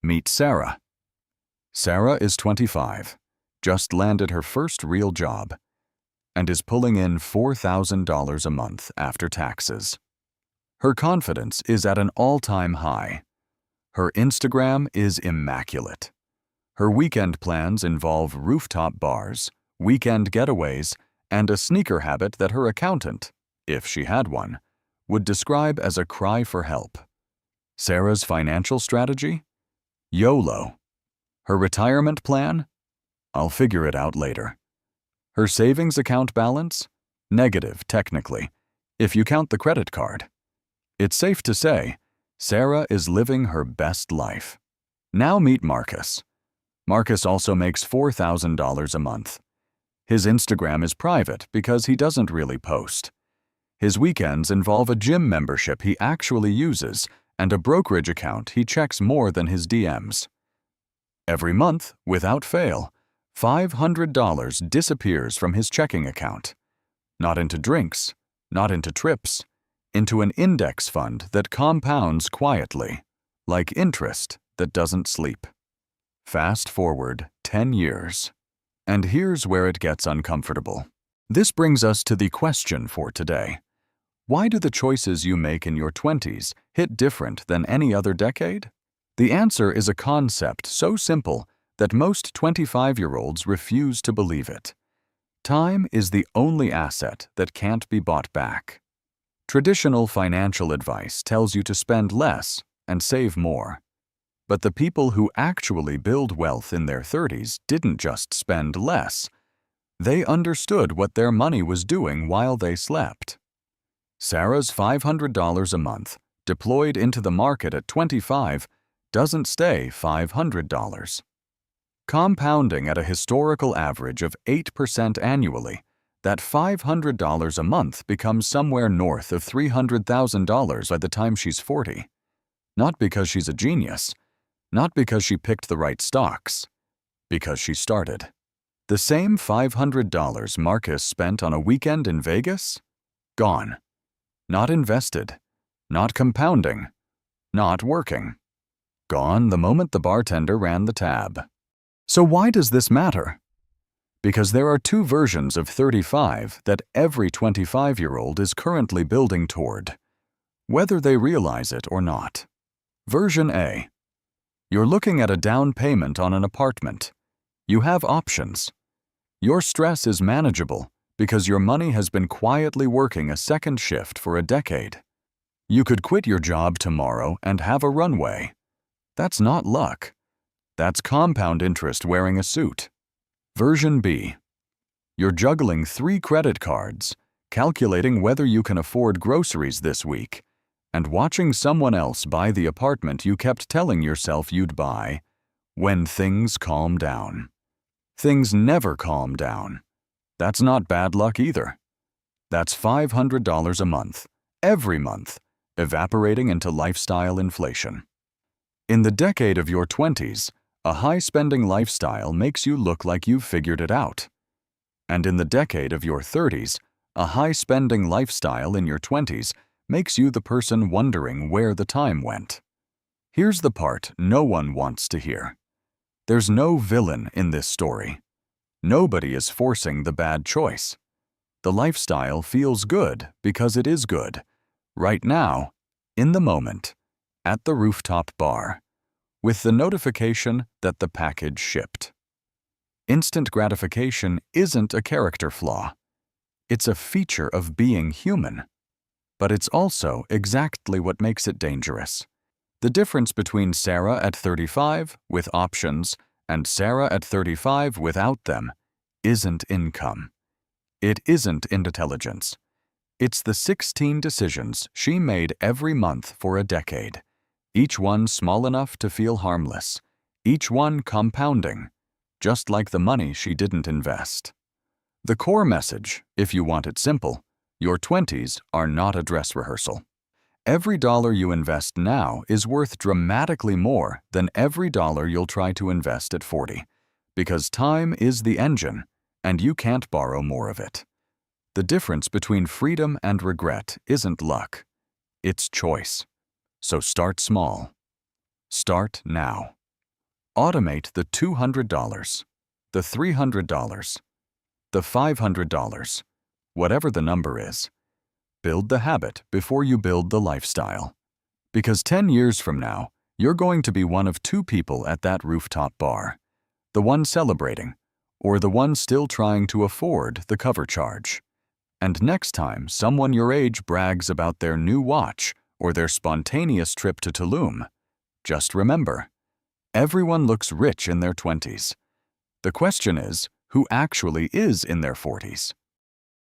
Meet Sarah. Sarah is 25, just landed her first real job, and is pulling in $4,000 a month after taxes. Her confidence is at an all-time high. Her Instagram is immaculate. Her weekend plans involve rooftop bars, weekend getaways, and a sneaker habit that her accountant, if she had one, would describe as a cry for help. Sarah's financial strategy? YOLO. Her retirement plan? I'll figure it out later. Her savings account balance? Negative, technically, if you count the credit card. It's safe to say, Sarah is living her best life. Now meet Marcus. Marcus also makes $4,000 a month. His Instagram is private because he doesn't really post. His weekends involve a gym membership he actually uses and a brokerage account he checks more than his DMs. Every month, without fail, $500 disappears from his checking account. Not into drinks, not into trips, into an index fund that compounds quietly, like interest that doesn't sleep. Fast forward 10 years. And here's where it gets uncomfortable. This brings us to the question for today. Why do the choices you make in your 20s hit different than any other decade? The answer is a concept so simple that most 25-year-olds refuse to believe it. Time is the only asset that can't be bought back. Traditional financial advice tells you to spend less and save more. But the people who actually build wealth in their 30s didn't just spend less. They understood what their money was doing while they slept. Sarah's $500 a month, deployed into the market at 25, doesn't stay $500. Compounding at a historical average of 8% annually, that $500 a month becomes somewhere north of $300,000 by the time she's 40. Not because she's a genius, not because she picked the right stocks, because she started. The same $500 Marcus spent on a weekend in Vegas? Gone. Not invested. Not compounding. Not working. Gone the moment the bartender ran the tab. So why does this matter? Because there are two versions of 35 that every 25-year-old is currently building toward, whether they realize it or not. Version A. You're looking at a down payment on an apartment. You have options. Your stress is manageable because your money has been quietly working a second shift for a decade. You could quit your job tomorrow and have a runway. That's not luck. That's compound interest wearing a suit. Version B. You're juggling 3 credit cards, calculating whether you can afford groceries this week, and watching someone else buy the apartment you kept telling yourself you'd buy when things calm down. Things never calm down. That's not bad luck either. That's $500 a month, every month, evaporating into lifestyle inflation. In the decade of your 20s, a high-spending lifestyle makes you look like you've figured it out. And in the decade of your 30s, a high-spending lifestyle in your 20s makes you the person wondering where the time went. Here's the part no one wants to hear. There's no villain in this story. Nobody is forcing the bad choice. The lifestyle feels good because it is good. Right now, in the moment, at the rooftop bar, with the notification that the package shipped. Instant gratification isn't a character flaw. It's a feature of being human. But it's also exactly what makes it dangerous. The difference between Sarah at 35 with options and Sarah at 35 without them isn't income. It isn't intelligence. It's the 16 decisions she made every month for a decade, each one small enough to feel harmless, each one compounding, just like the money she didn't invest. The core message, if you want it simple, your 20s are not a dress rehearsal. Every dollar you invest now is worth dramatically more than every dollar you'll try to invest at 40, because time is the engine, and you can't borrow more of it. The difference between freedom and regret isn't luck. It's choice. So start small. Start now. Automate the $200, the $300, the $500, whatever the number is. Build the habit before you build the lifestyle. Because 10 years from now, you're going to be one of two people at that rooftop bar. The one celebrating, or the one still trying to afford the cover charge. And next time someone your age brags about their new watch or their spontaneous trip to Tulum, just remember, everyone looks rich in their 20s. The question is, who actually is in their 40s?